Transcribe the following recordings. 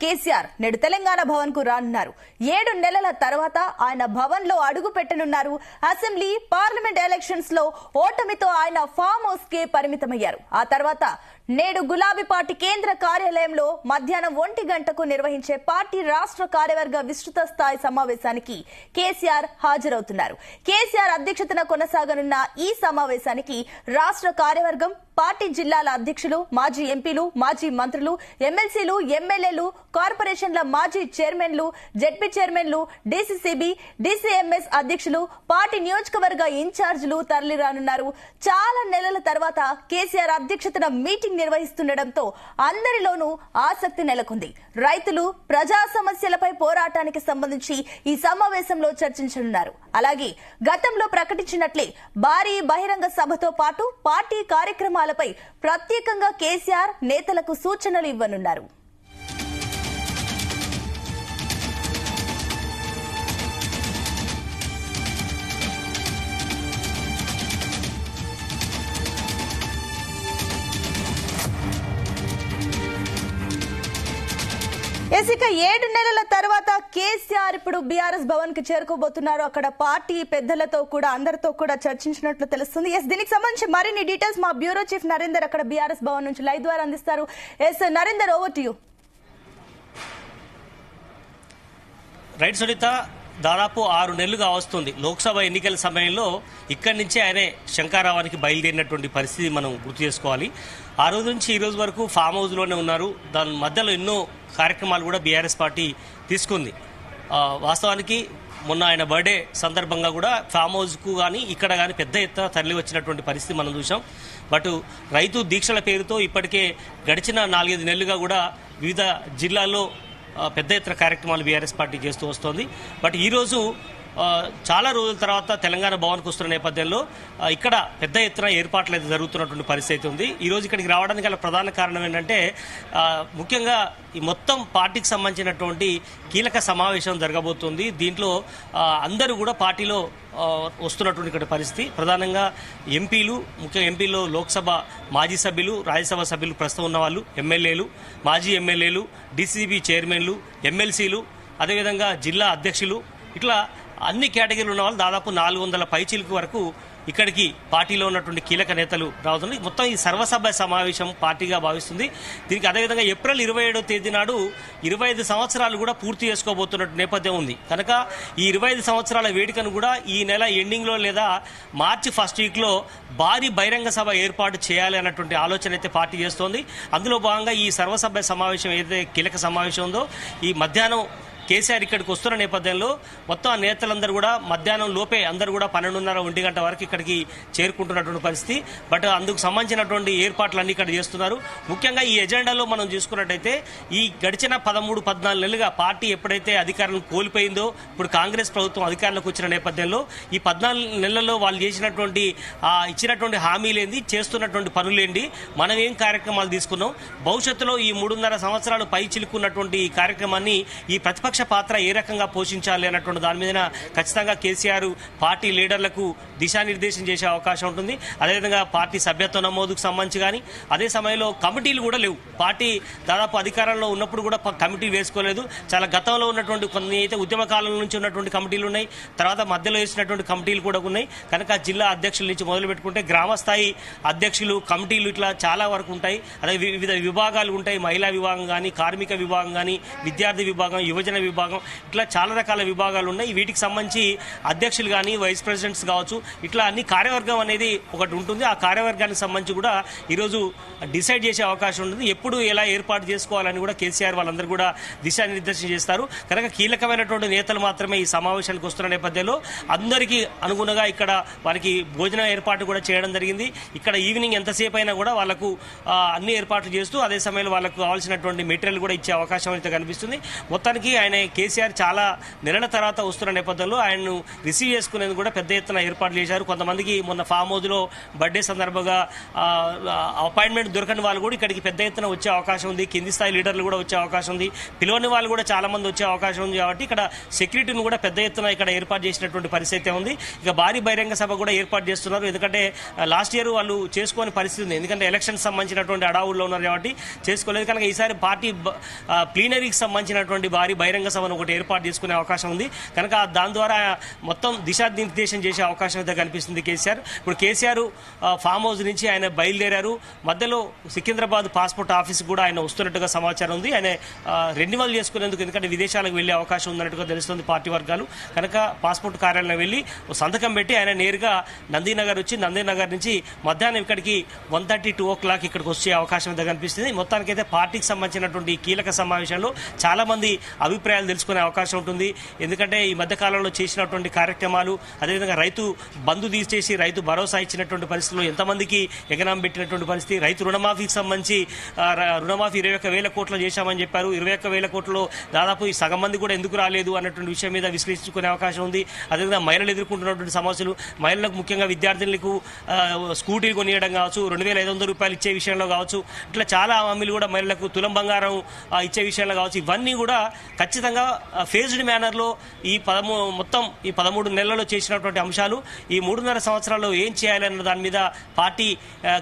కేసీఆర్ నేడు తెలంగాణ భవన్ కు రానున్నారు. 7 నెలల తర్వాత ఆయన భవన్ లో అడుగు పెట్టనున్నారు. అసెంబ్లీ పార్లమెంట్ ఎలక్షన్స్ లో ఓటమితో ఆయన ఫామ్ హౌస్ కే పరిమితమయ్యారు. ఆ తర్వాత నేడు గులాబీ పార్టీ కేంద్ర కార్యాలయంలో మధ్యాహ్నం 1 గంటకు నిర్వహించే పార్టీ రాష్ట్ర కార్యవర్గ విస్తృత స్థాయి సమావేశానికి కేసీఆర్ హాజరవుతున్నారు. కేసీఆర్ అధ్యక్షతన కొనసాగనున్న ఈ సమావేశానికి రాష్ట్ర కార్యవర్గం, పార్టీ జిల్లాల అధ్యక్షులు, మాజీ ఎంపీలు, మాజీ మంత్రులు, ఎమ్మెల్సీలు, ఎమ్మెల్యేలు, కార్పొరేషన్ల మాజీ చైర్మన్లు, జెడ్పీ చైర్మన్లు, డీసీసీబీ, డీసీఎంఎస్ అధ్యక్షులు, పార్టీ నియోజకవర్గ ఇన్ఛార్జీలు తరలిరానున్నారు. చాలా నెలల తర్వాత కేసీఆర్ అధ్యక్షతన మీటింగ్ నిర్వహిస్తుండటంతో అందరిలోనూ ఆసక్తి నెలకొంది. రైతులు, ప్రజా సమస్యలపై పోరాటానికి సంబంధించి ఈ సమావేశంలో చర్చించనున్నారు. అలాగే గతంలో ప్రకటించినట్లే భారీ బహిరంగ సభతో పాటు పార్టీ కార్యక్రమాలపై ప్రత్యేకంగా కేసీఆర్ నేతలకు సూచనలు ఇవ్వనున్నారు. ఇక 7 నెలల తర్వాత కేసీఆర్ ఇప్పుడు బీఆర్ఎస్ భవన్ కి చేరుకోబోతున్నారు. అక్కడ పార్టీ పెద్దలతో కూడా అందరితో కూడా చర్చించినట్లు తెలుస్తుంది. దీనికి సంబంధించి మరిన్ని డీటెయిల్స్ మా బ్యూరో చీఫ్ నరేందర్ అక్కడ బీఆర్ఎస్ భవన్ నుంచి లైవ్ ద్వారా అందిస్తారు. Narender, over to you. Right Sunitha, దాదాపు 6 నెలలుగా వస్తుంది. లోక్సభ ఎన్నికల సమయంలో ఇక్కడి నుంచే ఆయనే శంకారావానికి బయలుదేరినటువంటి పరిస్థితి మనం గుర్తు చేసుకోవాలి. ఆ రోజు నుంచి ఈ రోజు వరకు ఫామ్ హౌస్లోనే ఉన్నారు. దాని మధ్యలో ఎన్నో కార్యక్రమాలు కూడా బీఆర్ఎస్ పార్టీ తీసుకుంది. వాస్తవానికి మొన్న ఆయన బర్త్డే సందర్భంగా కూడా ఫామ్ హౌస్కు కానీ ఇక్కడ కానీ పెద్ద ఎత్తున తరలి వచ్చినటువంటి పరిస్థితి మనం చూసాం. బట్ రైతు దీక్షల పేరుతో ఇప్పటికే గడిచిన 4-5 నెలలుగా కూడా వివిధ జిల్లాల్లో పెద్ద ఎత్తున కార్యక్రమాలు బీఆర్ఎస్ పార్టీ చేస్తూ వస్తోంది. బట్ ఈరోజు చాలా రోజుల తర్వాత తెలంగాణ భవన్కు వస్తున్న నేపథ్యంలో ఇక్కడ పెద్ద ఎత్తున ఏర్పాట్లు అయితే జరుగుతున్నటువంటి పరిస్థితి ఉంది. ఈరోజు ఇక్కడికి రావడానికి గల ప్రధాన కారణం ఏంటంటే ముఖ్యంగా ఈ మొత్తం పార్టీకి సంబంధించినటువంటి కీలక సమావేశం జరగబోతుంది. దీంట్లో అందరూ కూడా పార్టీలో వస్తున్నటువంటి పరిస్థితి. ప్రధానంగా ఎంపీలు, ముఖ్యంగా ఎంపీలో లోక్సభ మాజీ సభ్యులు, రాజ్యసభ సభ్యులు ప్రస్తుతం ఉన్న వాళ్ళు, ఎమ్మెల్యేలు, మాజీ ఎమ్మెల్యేలు, డీసీబీ చైర్మన్లు, ఎమ్మెల్సీలు, అదేవిధంగా జిల్లా అధ్యక్షులు, ఇట్లా అన్ని కేటగిరీలు ఉన్న వాళ్ళు దాదాపు 400 పైచీలకు వరకు ఇక్కడికి పార్టీలో ఉన్నటువంటి కీలక నేతలు రావుతుంది. మొత్తం ఈ సర్వసభ్య సమావేశం పార్టీగా భావిస్తుంది. దీనికి అదేవిధంగా ఏప్రిల్ 27వ తేదీ నాడు 25 సంవత్సరాలు కూడా పూర్తి చేసుకోబోతున్నట్టు నేపథ్యం ఉంది. కనుక ఈ 25 సంవత్సరాల వేడుకను కూడా ఈ నెల ఎండింగ్లో లేదా మార్చి ఫస్ట్ వీక్లో భారీ బహిరంగ సభ ఏర్పాటు చేయాలి అన్నటువంటి ఆలోచన అయితే పార్టీ చేస్తోంది. అందులో భాగంగా ఈ సర్వసభ్య సమావేశం ఏదైతే కీలక సమావేశం ఉందో ఈ మధ్యాహ్నం కేసీఆర్ ఇక్కడికి వస్తున్న నేపథ్యంలో మొత్తం నేతలందరూ కూడా మధ్యాహ్నం లోపే అందరూ కూడా 12:30-1 గంట వరకు ఇక్కడికి చేరుకుంటున్నటువంటి పరిస్థితి. బట్ అందుకు సంబంధించినటువంటి ఏర్పాట్లన్నీ ఇక్కడ చేస్తున్నారు. ముఖ్యంగా ఈ ఎజెండాలో మనం చూసుకున్నట్టయితే ఈ గడిచిన 13-14 నెలలుగా పార్టీ ఎప్పుడైతే అధికారం కోల్పోయిందో ఇప్పుడు కాంగ్రెస్ ప్రభుత్వం అధికారంలోకి వచ్చిన నేపథ్యంలో ఈ 14 నెలల్లో వాళ్ళు చేసినటువంటి ఇచ్చినటువంటి హామీలేంది, చేస్తున్నటువంటి పనులేంటి, మనం ఏం కార్యక్రమాలు తీసుకున్నాం, భవిష్యత్తులో ఈ 3.5 సంవత్సరాలు పై చిలుకున్నటువంటి ఈ కార్యక్రమాన్ని ఈ ప్రతిపక్ష పాత్ర ఏ రకంగా పోషించాలి అన్నటువంటి దాని మీద ఖచ్చితంగా కేసీఆర్ పార్టీ లీడర్లకు దిశానిర్దేశం చేసే అవకాశం ఉంటుంది. అదేవిధంగా పార్టీ సభ్యత్వ నమోదుకు సంబంధించి కానీ అదే సమయంలో కమిటీలు కూడా లేవు. పార్టీ దాదాపు అధికారంలో ఉన్నప్పుడు కూడా కమిటీ వేసుకోలేదు. చాలా గతంలో ఉన్నటువంటి కొన్ని అయితే ఉద్యమ కాలం నుంచి ఉన్నటువంటి కమిటీలు ఉన్నాయి, తర్వాత మధ్యలో వేసినటువంటి కమిటీలు కూడా ఉన్నాయి. కనుక జిల్లా అధ్యక్షుల నుంచి మొదలు పెట్టుకుంటే గ్రామ స్థాయి అధ్యక్షులు, కమిటీలు ఇట్లా చాలా వరకు ఉంటాయి. అదే వివిధ విభాగాలు ఉంటాయి. మహిళా విభాగం కానీ, కార్మిక విభాగం కానీ, విద్యార్థి విభాగం, యువజన విభాగం, ఇట్లా చాలా రకాల విభాగాలు ఉన్నాయి. వీటికి సంబంధించి అధ్యక్షులు కానీ, వైస్ ప్రెసిడెంట్స్ కావచ్చు, ఇట్లా అన్ని కార్యవర్గం అనేది ఒకటి ఉంటుంది. ఆ కార్యవర్గానికి సంబంధించి కూడా ఈరోజు డిసైడ్ చేసే అవకాశం ఉంటుంది. ఎప్పుడు ఎలా ఏర్పాటు చేసుకోవాలని కూడా కేసీఆర్ వాళ్ళందరూ కూడా దిశానిర్దేశం చేస్తారు. కనుక కీలకమైనటువంటి నేతలు మాత్రమే ఈ సమావేశానికి వస్తున్న నేపథ్యంలో అందరికీ అనుగుణంగా ఇక్కడ వారికి భోజనం ఏర్పాటు కూడా చేయడం జరిగింది. ఇక్కడ ఈవినింగ్ ఎంతసేపు అయినా కూడా వాళ్ళకు అన్ని ఏర్పాట్లు చేస్తూ అదే సమయంలో వాళ్ళకు కావాల్సినటువంటి మెటీరియల్ కూడా ఇచ్చే అవకాశం అయితే కనిపిస్తుంది. మొత్తానికి ఆయన అలానే కేసీఆర్ చాలా నెలల తర్వాత వస్తున్న నేపథ్యంలో ఆయన్ను రిసీవ్ చేసుకునేందుకు కూడా పెద్ద ఎత్తున ఏర్పాట్లు చేశారు. కొంతమందికి మొన్న ఫామ్ హౌస్లో బర్త్డే సందర్భంగా అపాయింట్మెంట్ దొరకని వాళ్ళు కూడా ఇక్కడికి పెద్ద ఎత్తున వచ్చే అవకాశం ఉంది. కింది స్థాయి లీడర్లు కూడా వచ్చే అవకాశం ఉంది. పిలవని వాళ్ళు కూడా చాలా మంది వచ్చే అవకాశం ఉంది. కాబట్టి ఇక్కడ సెక్యూరిటీని కూడా పెద్ద ఎత్తున ఇక్కడ ఏర్పాటు చేసినటువంటి పరిస్థితి ఉంది. ఇక భారీ బహిరంగ సభ కూడా ఏర్పాటు చేస్తున్నారు. ఎందుకంటే లాస్ట్ ఇయర్ వాళ్ళు చేసుకోని పరిస్థితి ఉంది. ఎందుకంటే ఎలక్షన్ సంబంధించినటువంటి అడావుల్లో ఉన్నారు కాబట్టి చేసుకోలేదు. కనుక ఈసారి పార్టీ ప్లీనరీకి సంబంధించినటువంటి భారీ బహిరంగ సభను ఒకటి ఏర్పాటు చేసుకునే అవకాశం ఉంది. కనుక దాని ద్వారా మొత్తం దిశానిర్దేశం చేసే అవకాశం అయితే కనిపిస్తుంది కేసీఆర్. ఇప్పుడు కేసీఆర్ ఫామ్ హౌస్ నుంచి ఆయన బయలుదేరారు. మధ్యలో సికింద్రాబాద్ పాస్పోర్ట్ ఆఫీస్ కూడా ఆయన వస్తున్నట్టుగా సమాచారం ఉంది. ఆయన రెన్యువల్ చేసుకునేందుకు, ఎందుకంటే విదేశాలకు వెళ్లే అవకాశం ఉన్నట్టుగా తెలుస్తుంది పార్టీ వర్గాలు. కనుక పాస్పోర్ట్ కార్యాలయం వెళ్లి సంతకం పెట్టి ఆయన నేరుగా నందీనగర్ వచ్చి నందీనగర్ నుంచి మధ్యాహ్నం ఇక్కడికి 1:30 2 o'clock ఇక్కడికి వచ్చే అవకాశం అయితే కనిపిస్తుంది. మొత్తానికైతే పార్టీకి సంబంధించినటువంటి కీలక సమావేశంలో చాలా మంది అభిప్రాయాలు తెలుసుకునే అవకాశం ఉంటుంది. ఎందుకంటే ఈ మధ్య కాలంలో చేసినటువంటి కార్యక్రమాలు, అదేవిధంగా రైతు బంధు తీసేసి రైతు భరోసా ఇచ్చినటువంటి పరిస్థితుల్లో ఎంతమందికి ఎగనాం పెట్టినటువంటి పరిస్థితి, రైతు రుణమాఫీకి సంబంధించి రుణమాఫీ 21,000 కోట్లు చేశామని చెప్పారు. 21,000 కోట్లలో దాదాపు ఈ సగం మంది కూడా ఎందుకు రాలేదు అన్నటువంటి విషయం మీద విశ్లేషించుకునే అవకాశం ఉంది. అదేవిధంగా మహిళలు ఎదుర్కొంటున్నటువంటి సమస్యలు, మహిళలకు ముఖ్యంగా విద్యార్థులకు స్కూటీలు కొనియడం కావచ్చు, 2,500 రూపాయలు ఇచ్చే విషయంలో కావచ్చు, ఇట్లా చాలా హామీలు కూడా మహిళలకు తులం బంగారం ఇచ్చే విషయంలో కావచ్చు, ఇవన్నీ కూడా ఖచ్చితంగా ఫేజ్డ్ మేనర్లో మొత్తం ఈ 13 నెలల్లో చేసినటువంటి అంశాలు ఈ 3.5 సంవత్సరాల్లో ఏం చేయాలన్న దాని మీద పార్టీ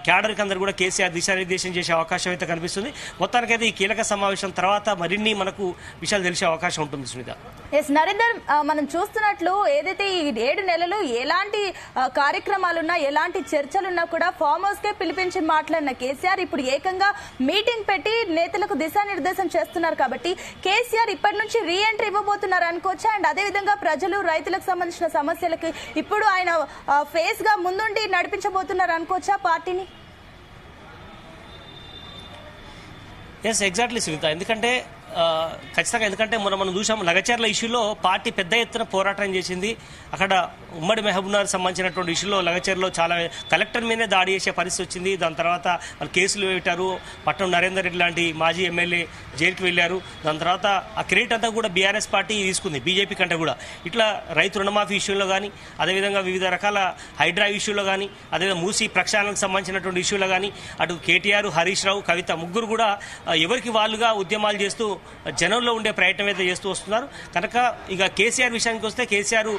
క్యాడర్కి అందరూ కూడా కేసీఆర్ దిశానిర్దేశం చేసే అవకాశం అయితే కనిపిస్తుంది. మొత్తానికైతే ఈ కీలక సమావేశం తర్వాత మరిన్ని మనకు విషయాలు తెలిసే అవకాశం ఉంటుంది. సునీత, ఎస్ నరేందర్, మనం చూస్తున్నట్లు ఏదైతే ఈ 7 నెలలు ఎలాంటి కార్యక్రమాలున్నా, ఎలాంటి చర్చలున్నా కూడా ఫామ్ హౌస్ కే పిలిపించి మాట్లాడిన కేసీఆర్ ఇప్పుడు ఏకంగా మీటింగ్ పెట్టి నేతలకు దిశానిర్దేశం చేస్తున్నారు. కాబట్టి కేసీఆర్ ఇప్పటి నుంచి రీ ఎంట్రీ ఇవ్వబోతున్నారు అనుకోవచ్చా? అండ్ అదేవిధంగా ప్రజలు, రైతులకు సంబంధించిన సమస్యలకి ఇప్పుడు ఆయన ఫేస్ గా ముందుండి నడిపించబోతున్నారు అనుకోవచ్చా పార్టీని? Yes, exactly Sunitha. ఎందుకంటే ఖచ్చితంగా, ఎందుకంటే మనం చూసాం లగచర్ల ఇష్యూలో పార్టీ పెద్ద ఎత్తున పోరాటం చేసింది. అక్కడ ఉమ్మడి మహబూబ్నగర్ సంబంధించినటువంటి ఇష్యూలో లగచర్లో చాలా కలెక్టర్ మీదే దాడి చేసే పరిస్థితి వచ్చింది. దాని తర్వాత వాళ్ళు కేసులు పెట్టారు. పట్నం నరేందర్ రెడ్డి లాంటి మాజీ ఎమ్మెల్యే జైలుకి వెళ్ళారు. దాని తర్వాత ఆ క్రెడిట్ అంతా కూడా బీఆర్ఎస్ పార్టీ తీసుకుంది, బీజేపీ కంటే కూడా. ఇట్లా రైతు రుణమాఫీ ఇష్యూలో కానీ, అదేవిధంగా వివిధ రకాల హైడ్రా ఇష్యూలో కానీ, అదేవిధంగా మూసీ ప్రక్షాళనకు సంబంధించినటువంటి ఇష్యూలో కానీ అటు కేటీఆర్, హరీష్ రావు, కవిత ముగ్గురు కూడా ఎవరికి వాళ్ళుగా ఉద్యమాలు చేస్తూ జనంలో ఉండే ప్రయత్నం అయితే చేస్తూ వస్తున్నారు. కనుక ఇక కేసీఆర్ విషయానికి వస్తే, కేసీఆర్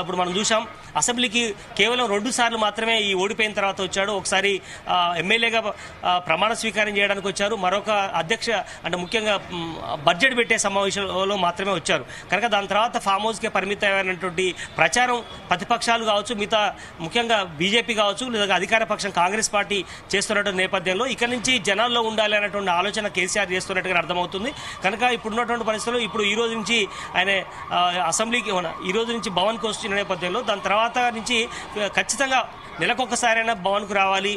ఇప్పుడు మనం చూసాం అసెంబ్లీకి కేవలం 2 సార్లు మాత్రమే ఈ ఓడిపోయిన తర్వాత వచ్చాడు. ఒకసారి ఎమ్మెల్యేగా ప్రమాణ స్వీకారం చేయడానికి వచ్చారు, మరొక అధ్యక్ష అంటే ముఖ్యంగా బడ్జెట్ పెట్టే సమావేశంలో మాత్రమే వచ్చారు. కనుక దాని తర్వాత ఫామ్ హౌస్కే పరిమితమైనటువంటి ప్రచారం ప్రతిపక్షాలు కావచ్చు, మిగతా ముఖ్యంగా బీజేపీ కావచ్చు, లేదా అధికార పక్షం కాంగ్రెస్ పార్టీ చేస్తున్నటువంటి నేపథ్యంలో ఇక్కడి నుంచి జనాల్లో ఉండాలి అన్నటువంటి ఆలోచన కేసీఆర్ చేస్తున్నట్టుగా అర్థమవుతుంది. కనుక ఇప్పుడున్నటువంటి పరిస్థితుల్లో ఇప్పుడు ఈ రోజు నుంచి ఆయన అసెంబ్లీకి ఈ రోజు నుంచి భవన్కి వస్తున్న నేపథ్యంలో దాని తర్వాత నుంచి ఖచ్చితంగా నెలకొకసారైనా భవన్కు రావాలి,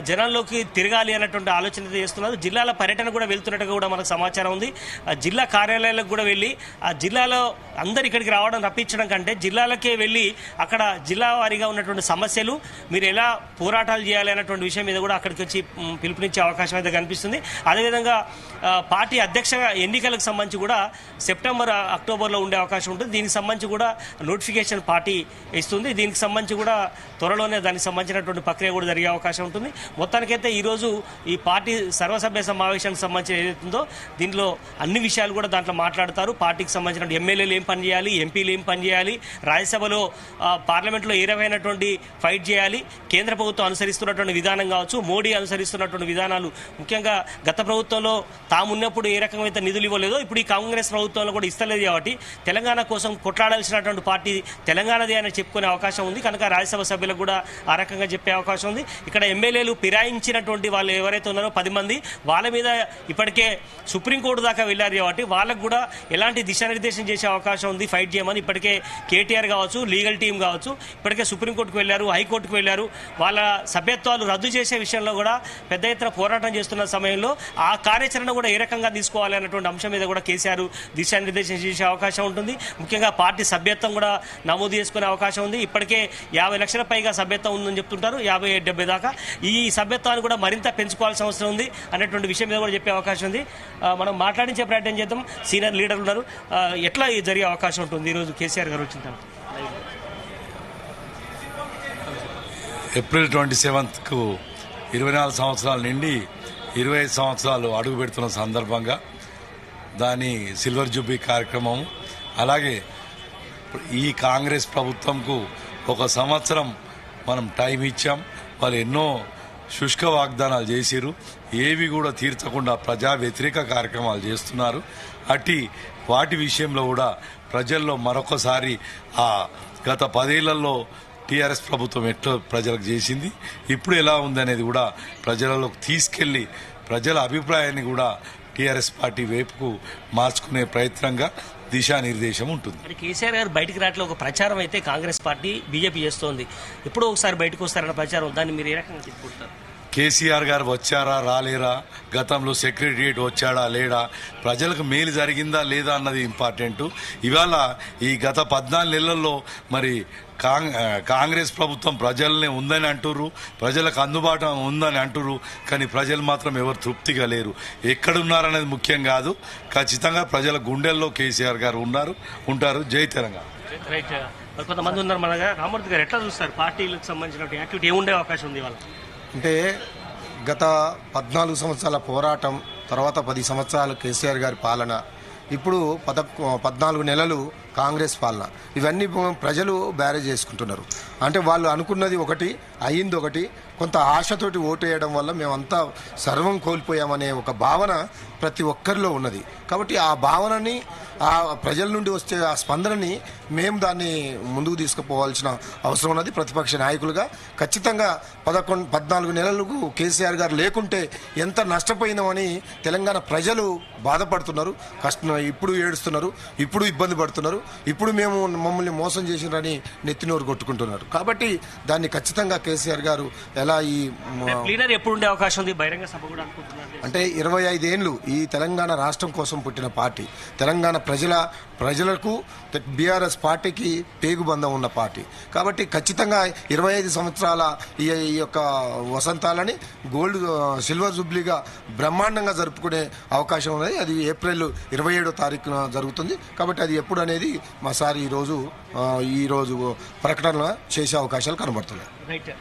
జనాల్లోకి తిరగాలి అన్నటువంటి ఆలోచన చేస్తున్నారు. జిల్లాల పర్యటన కూడా వెళ్తున్నట్టుగా కూడా మనకు సమాచారం ఉంది. జిల్లా కార్యాలయాలకు కూడా వెళ్ళి ఆ జిల్లాలో అందరు ఇక్కడికి రావడం రప్పించడం కంటే జిల్లాలకే వెళ్ళి అక్కడ జిల్లా వారీగా ఉన్నటువంటి సమస్యలు, మీరు ఎలా పోరాటాలు చేయాలి అన్నటువంటి విషయం మీద కూడా అక్కడికి వచ్చి పిలుపునిచ్చే అవకాశం అయితే కనిపిస్తుంది. అదేవిధంగా పార్టీ అధ్యక్ష ఎన్నికలకు సంబంధించి కూడా సెప్టెంబర్, అక్టోబర్లో ఉండే అవకాశం ఉంటుంది. దీనికి సంబంధించి కూడా నోటిఫికేషన్ పార్టీ ఇస్తుంది. దీనికి సంబంధించి కూడా త్వరలోనే దానికి సంబంధించినటువంటి ప్రక్రియ కూడా జరిగే అవకాశం ఉంటుంది. మొత్తానికైతే ఈరోజు ఈ పార్టీ సర్వసభ్య సమావేశానికి సంబంధించి ఏదైతుందో దీంట్లో అన్ని విషయాలు కూడా దాంట్లో మాట్లాడతారు. పార్టీకి సంబంధించిన ఎమ్మెల్యేలు ఏం పని చేయాలి, ఎంపీలు ఏం పని చేయాలి, రాజ్యసభలో పార్లమెంట్లో ఏ రకమైనటువంటి ఫైట్ చేయాలి, కేంద్ర ప్రభుత్వం అనుసరిస్తున్నటువంటి విధానం కావచ్చు, మోడీ అనుసరిస్తున్నటువంటి విధానాలు, ముఖ్యంగా గత ప్రభుత్వంలో తామున్నప్పుడు ఏ రకమైన నిధులు ఇవ్వలేదో ఇప్పుడు ఈ కాంగ్రెస్ ప్రభుత్వంలో కూడా ఇస్తలేదు. కాబట్టి తెలంగాణ కోసం కొట్లాడాల్సినటువంటి పార్టీ తెలంగాణదే అని చెప్పుకునే అవకాశం ఉంది. కనుక రాజ్యసభ సభ్యులకు కూడా ఆ రకంగా చెప్పే అవకాశం ఉంది. ఇక్కడ ఎమ్మెల్యేలు ఫిరాయించినటువంటి వాళ్ళు ఎవరైతే ఉన్నారో 10 మంది, వాళ్ళ మీద ఇప్పటికే సుప్రీంకోర్టు దాకా వెళ్ళారు. కాబట్టి వాళ్ళకు కూడా ఎలాంటి దిశానిర్దేశం చేసే అవకాశం ఉంది, ఫైట్ చేయమని. ఇప్పటికే కేటీఆర్ కావచ్చు, లీగల్ టీం కావచ్చు, ఇప్పటికే సుప్రీంకోర్టుకు వెళ్ళారు, హైకోర్టుకు వెళ్ళారు. వాళ్ళ సభ్యత్వాలు రద్దు చేసే విషయంలో కూడా పెద్ద ఎత్తున పోరాటం చేస్తున్న సమయంలో ఆ కార్యాచరణ కూడా ఏ రకంగా తీసుకోవాలి అన్నటువంటి అంశం మీద కూడా కేసీఆర్ దిశానిర్దేశం చేసే అవకాశం ఉంటుంది. ముఖ్యంగా పార్టీ సభ్యత్వం కూడా నమోదు చేసుకునే అవకాశం ఉంది. ఇప్పటికే 50 లక్షల పైగా సభ్యత్వం ఉందని చెప్తుంటారు, 50-70 దాకా. ఈ సభ్యత్వాన్ని కూడా మరింత పెంచుకోవాల్సిన అవసరం ఉంది అనేటువంటి విషయం మీద కూడా చెప్పే అవకాశం ఉంది. మనం మాట్లాడించే ప్రయత్నం చేద్దాం. సీనియర్ లీడర్లు ఉన్నారు, ఎట్లా ఇది జరిగే అవకాశం ఉంటుంది ఈరోజు కేసీఆర్ గారు వచ్చిన తర్వాత? ఏప్రిల్ 27కు 24 సంవత్సరాల నుండి 25 సంవత్సరాలు అడుగు పెడుతున్న సందర్భంగా దాని సిల్వర్ జూబ్లీ కార్యక్రమం, అలాగే ఈ కాంగ్రెస్ ప్రభుత్వంకు 1 సంవత్సరం మనం టైం ఇచ్చాం. వాళ్ళు ఎన్నో శుష్క వాగ్దానాలు చేసిరు, ఏవి కూడా తీర్చకుండా ప్రజా వ్యతిరేక కార్యక్రమాలు చేస్తున్నారు. వాటి విషయంలో కూడా ప్రజల్లో మరొకసారి ఆ గత 10 ఏళ్లలో టీఆర్ఎస్ ప్రభుత్వం ఎట్లా ప్రజలకు చేసింది, ఇప్పుడు ఎలా ఉంది అనేది కూడా ప్రజలలోకి తీసుకెళ్లి ప్రజల అభిప్రాయాన్ని కూడా టీఆర్ఎస్ పార్టీ వైపుకు మార్చుకునే ప్రయత్నంగా దిశానిర్దేశం ఉంటుంది. కేసీఆర్ గారు బయటికి రావట్లే ఒక ప్రచారం అయితే కాంగ్రెస్ పార్టీ బీజేపీ చేస్తోంది. ఎప్పుడో ఒకసారి బయటకు వస్తారన్న ప్రచారం, దాన్ని మీరు ఏ రకంగా చెప్పుకుంటారు? కేసీఆర్ గారు వచ్చారా రాలేరా, గతంలో సెక్రటరియట్ వచ్చాడా లేడా, ప్రజలకు మేలు జరిగిందా లేదా అన్నది ఇంపార్టెంట్. ఇవాళ ఈ గత 14 నెలల్లో మరి కాంగ్రెస్ ప్రభుత్వం ప్రజలనే ఉందని అంటుర్రు, ప్రజలకు అందుబాటు ఉందని అంటుర్రు, కానీ ప్రజలు మాత్రం ఎవరు తృప్తిగా లేరు. ఎక్కడున్నారనేది ముఖ్యం కాదు, ఖచ్చితంగా ప్రజల గుండెల్లో కేసీఆర్ గారు ఉంటారు. జై తెలంగాణ. రైట్. కొంతమంది ఉన్నారు మన రామూర్తి గారు, ఎట్లా చూస్తారు పార్టీలకు సంబంధించిన యాక్టివిటీ ఏముండే అవకాశం ఉంది ఇవాళ? అంటే గత 14 సంవత్సరాల పోరాటం తర్వాత 10 సంవత్సరాలు కేసీఆర్ గారి పాలన, ఇప్పుడు 14 నెలలు కాంగ్రెస్ పాలన, ఇవన్నీ ప్రజలు బ్యారేజ్ చేసుకుంటున్నారు. అంటే వాళ్ళు అనుకున్నది ఒకటి, అయ్యింది ఒకటి. కొంత ఆశతోటి ఓటేయడం వల్ల మేమంతా సర్వం కోల్పోయామనే ఒక భావన ప్రతి ఒక్కరిలో ఉన్నది. కాబట్టి ఆ భావనని, ఆ ప్రజల నుండి వచ్చే ఆ స్పందనని మేము దాన్ని ముందుకు తీసుకుపోవాల్సిన అవసరం ఉన్నది. ప్రతిపక్ష నాయకులుగా ఖచ్చితంగా 14 నెలలకు కేసీఆర్ గారు లేకుంటే ఎంత నష్టపోయినామని తెలంగాణ ప్రజలు బాధపడుతున్నారు, ఇప్పుడు ఏడుస్తున్నారు, ఇప్పుడు ఇబ్బంది పడుతున్నారు, ఇప్పుడు మమ్మల్ని మోసం చేసినారని నెత్తినోరు కొట్టుకుంటున్నారు. కాబట్టి దాన్ని ఖచ్చితంగా కేసీఆర్ గారు ఎలా ఎప్పుడు ఉండే అవకాశం ఉంది? బహిరంగ సభ కూడా అనుకుంటున్నారు. అంటే 25 ఏళ్లు ఈ తెలంగాణ రాష్ట్రం కోసం పుట్టిన పార్టీ, తెలంగాణ ప్రజలకు బీఆర్ఎస్ పార్టీకి పేగుబంధం ఉన్న పార్టీ. కాబట్టి ఖచ్చితంగా 25 సంవత్సరాల ఈ యొక్క వసంతాలని సిల్వర్ జూబ్లీగా బ్రహ్మాండంగా జరుపుకునే అవకాశం ఉన్నది. అది ఏప్రిల్ 27వ తారీఖున జరుగుతుంది. కాబట్టి అది ఎప్పుడు అనేది మా సార్ ఈరోజు ప్రకటన చేసే అవకాశాలు కనబడుతున్నాయి. రైట్.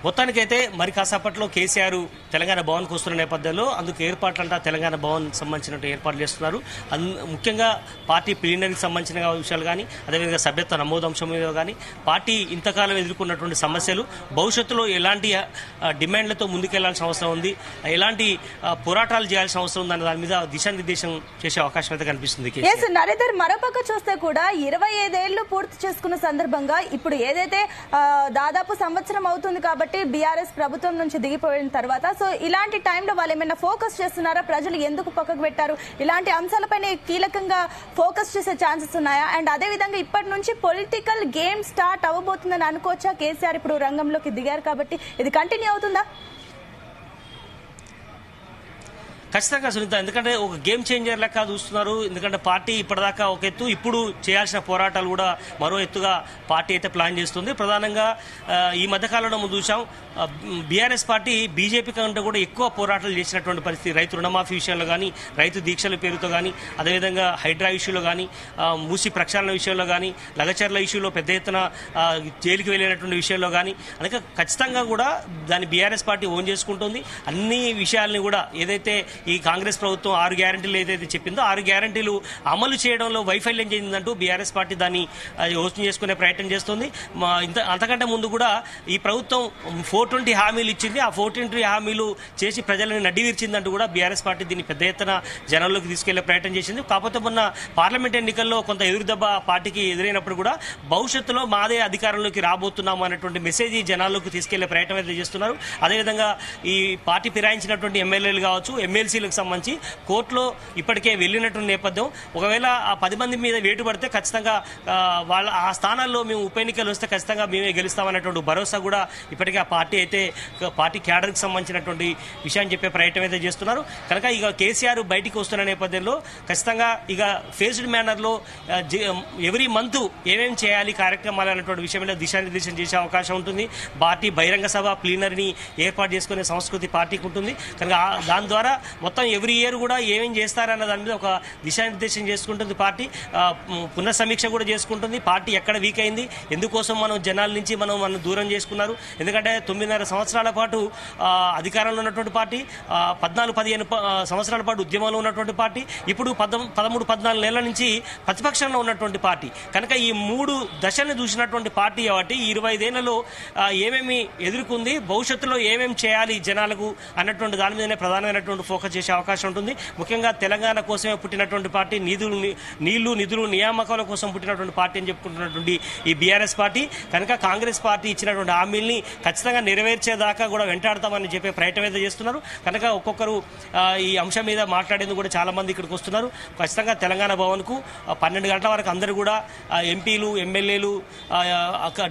మొత్తానికైతే మరి కాసేపట్లో కేసీఆర్ తెలంగాణ భవన్కు వస్తున్న నేపథ్యంలో అందుకు ఏర్పాట్లంటా తెలంగాణ భవన్ సంబంధించిన ఏర్పాట్లు చేస్తున్నారు. ముఖ్యంగా పార్టీ ప్లీనరీకి సంబంధించిన విషయాలు కానీ, అదేవిధంగా సభ్యత్వ నమోదు అంశం మీద కానీ, పార్టీ ఇంతకాలం ఎదుర్కొన్నటువంటి సమస్యలు, భవిష్యత్తులో ఎలాంటి డిమాండ్లతో ముందుకెళ్లాల్సిన అవసరం ఉంది, ఎలాంటి పోరాటాలు చేయాల్సిన అవసరం ఉంది అన్న దాని మీద దిశానిర్దేశం చేసే అవకాశం అయితే కనిపిస్తుంది. నరేందర్, మరోపక్క చూస్తే కూడా 25 ఏళ్లు పూర్తి చేసుకున్న సందర్భంగా ఇప్పుడు ఏదైతే దాదాపు సంవత్సరం అవుతుంది కాబట్టి బీఆర్ఎస్ ప్రభుత్వం నుంచి దిగిపోయిన తర్వాత, సో ఇలాంటి టైంలో వాళ్ళు ఏమైనా ఫోకస్ చేస్తున్నారా? ప్రజలు ఎందుకు పక్కకు పెట్టారు? ఇలాంటి అంశాలపైన కీలకంగా ఫోకస్ చేసే ఛాన్సెస్ ఉన్నాయా? అండ్ అదే విధంగా ఇప్పటి నుంచి పొలిటికల్ గేమ్ స్టార్ట్ అవ్వబోతుందని అనుకోవచ్చా? కేసీఆర్ ఇప్పుడు రంగంలోకి దిగారు కాబట్టి ఇది కంటిన్యూ అవుతుందా? ఖచ్చితంగా సునీత, ఎందుకంటే ఒక గేమ్ చేంజర్ లెక్క చూస్తున్నారు. ఎందుకంటే పార్టీ ఇప్పటిదాకా ఒక ఎత్తు, ఇప్పుడు చేయాల్సిన పోరాటాలు కూడా మరో ఎత్తుగా పార్టీ అయితే ప్లాన్ చేస్తుంది. ప్రధానంగా ఈ మధ్యకాలంలో మనం చూసాం, బీఆర్ఎస్ పార్టీ బీజేపీ కంటే కూడా ఎక్కువ పోరాటాలు చేసినటువంటి పరిస్థితి. రైతు రుణమాఫీ విషయంలో కానీ, రైతు దీక్షల పేరుతో కానీ, అదేవిధంగా హైడ్రా ఇష్యూలో కానీ, మూసి ప్రక్షాళన విషయంలో కానీ, లగచర్ల ఇష్యూలో పెద్ద ఎత్తున జైలుకి వెళ్ళినటువంటి విషయంలో కానీ, అందుకే ఖచ్చితంగా కూడా దాన్ని బీఆర్ఎస్ పార్టీ ఓన్ చేసుకుంటుంది. అన్ని విషయాల్ని కూడా ఏదైతే ఈ కాంగ్రెస్ ప్రభుత్వం 6 గ్యారంటీలు ఏదైతే చెప్పిందో 6 గ్యారంటీలు అమలు చేయడంలో వైఫల్యం చెందిందంటూ బీఆర్ఎస్ పార్టీ దాన్ని యోచన చేసుకునే ప్రయత్నం చేస్తుంది. అంతకంటే ముందు కూడా ఈ ప్రభుత్వం 420 హామీలు ఇచ్చింది. ఆ 420 హామీలు చేసి ప్రజలను నడ్డివిర్చిందంటూ కూడా బీఆర్ఎస్ పార్టీ దీన్ని పెద్ద ఎత్తున జనంలోకి తీసుకెళ్లే ప్రయత్నం చేసింది. కాకపోతే మొన్న పార్లమెంట్ ఎన్నికల్లో కొంత ఎదురుదెబ్బ పార్టీకి ఎదురైనప్పుడు కూడా భవిష్యత్తులో మాదే అధికారంలోకి రాబోతున్నాము అనేటువంటి మెసేజ్ జనాల్లోకి తీసుకెళ్లే ప్రయత్నం అయితే చేస్తున్నారు. అదేవిధంగా ఈ పార్టీ ఫిరాయించినటువంటి ఎమ్మెల్యేలు కావచ్చు, ఎమ్మెల్సీ ఎమ్మెల్సీలకు సంబంధించి కోర్టులో ఇప్పటికే వెళ్ళినటువంటి నేపథ్యం. ఒకవేళ ఆ 10 మంది మీద వేటు పడితే ఖచ్చితంగా వాళ్ళ ఆ స్థానాల్లో మేము ఉప ఎన్నికలు వస్తే ఖచ్చితంగా మేమే గెలుస్తామనేటువంటి భరోసా కూడా ఇప్పటికే ఆ పార్టీ క్యాడర్కి సంబంధించినటువంటి విషయాన్ని చెప్పే ప్రయత్నం అయితే చేస్తున్నారు. కనుక ఇక కేసీఆర్ బయటికి వస్తున్న నేపథ్యంలో ఖచ్చితంగా ఇక ఫేజ్డ్ మేనర్లో ఎవ్రీ మంత్ ఏమేమి చేయాలి కార్యక్రమాలు అనేటువంటి విషయంలో దిశానిర్దేశం చేసే అవకాశం ఉంటుంది. పార్టీ బహిరంగ సభ ప్లీనరీని ఏర్పాటు చేసుకునే సంస్కృతి పార్టీకి ఉంటుంది. కనుక దాని ద్వారా మొత్తం ఎవ్రీ ఇయర్ కూడా ఏమేం చేస్తారన్న దాని మీద ఒక దిశానిర్దేశం చేసుకుంటుంది పార్టీ. పునఃసమీక్ష కూడా చేసుకుంటుంది. పార్టీ ఎక్కడ వీక్ అయింది, ఎందుకోసం మనం జనాల నుంచి మనం దూరం చేసుకున్నారు. ఎందుకంటే 9.5 సంవత్సరాల పాటు అధికారంలో ఉన్నటువంటి పార్టీ, 14-15 సంవత్సరాల పాటు ఉద్యమంలో ఉన్నటువంటి పార్టీ, ఇప్పుడు 13-14 నెలల నుంచి ప్రతిపక్షంలో ఉన్నటువంటి పార్టీ. కనుక ఈ 3 దశలను చూసినటువంటి పార్టీ కాబట్టి 25 ఏళ్లలో ఏమేమి ఎదుర్కొంది, భవిష్యత్తులో ఏమేమి చేయాలి జనాలకు అన్నటువంటి దాని మీదనే ప్రధానమైనటువంటి ఫోకస్ చేసే అవకాశం ఉంటుంది. ముఖ్యంగా తెలంగాణ కోసమే పుట్టినటువంటి పార్టీ, నీళ్లు నిధులు నియామకాల కోసం పుట్టినటువంటి పార్టీ అని చెప్పుకుంటున్నటువంటి ఈ బీఆర్ఎస్ పార్టీ కనుక కాంగ్రెస్ పార్టీ ఇచ్చినటువంటి హామీల్ని ఖచ్చితంగా నెరవేర్చేదాకా కూడా వెంటాడతామని చెప్పే ప్రయత్నం అయితే చేస్తున్నారు. కనుక ఒక్కొక్కరు ఈ అంశం మీద మాట్లాడేందుకు కూడా చాలా మంది ఇక్కడికి వస్తున్నారు. ఖచ్చితంగా తెలంగాణ భవన్కు 12 గంటల వరకు అందరూ కూడా ఎంపీలు, ఎమ్మెల్యేలు,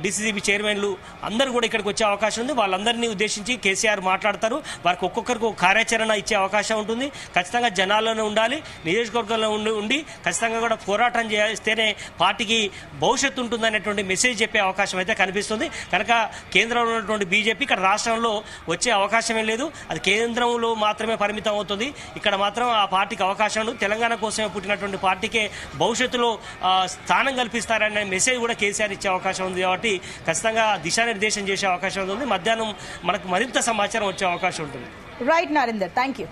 డీసీసీబీ చైర్మన్లు అందరూ కూడా ఇక్కడికి వచ్చే అవకాశం ఉంది. వాళ్ళందరినీ ఉద్దేశించి కేసీఆర్ మాట్లాడతారు. వారికి ఒక్కొక్కరికి ఒక కార్యాచరణ ఇచ్చే అవకాశం ఉంటుంది. ఖచ్చితంగా జనాల్లోనే ఉండాలి, నియోజకవర్గంలో ఉండి ఖచ్చితంగా కూడా పోరాటం చేస్తేనే పార్టీకి భవిష్యత్తు ఉంటుందనేటువంటి మెసేజ్ చెప్పే అవకాశం అయితే కనిపిస్తుంది. కనుక కేంద్రంలో ఉన్నటువంటి బీజేపీ ఇక్కడ రాష్ట్రంలో వచ్చే అవకాశమే లేదు. అది కేంద్రంలో మాత్రమే పరిమితం అవుతుంది. ఇక్కడ మాత్రం ఆ పార్టీకి అవకాశం లేదు. తెలంగాణ కోసమే పుట్టినటువంటి పార్టీకే భవిష్యత్తులో స్థానం కల్పిస్తారనే మెసేజ్ కూడా కేసీఆర్ ఇచ్చే అవకాశం ఉంది. కాబట్టి ఖచ్చితంగా దిశానిర్దేశం చేసే అవకాశం ఉంది. మధ్యాహ్నం మనకు మరింత సమాచారం వచ్చే అవకాశం ఉంటుంది. Right Narender, thank you.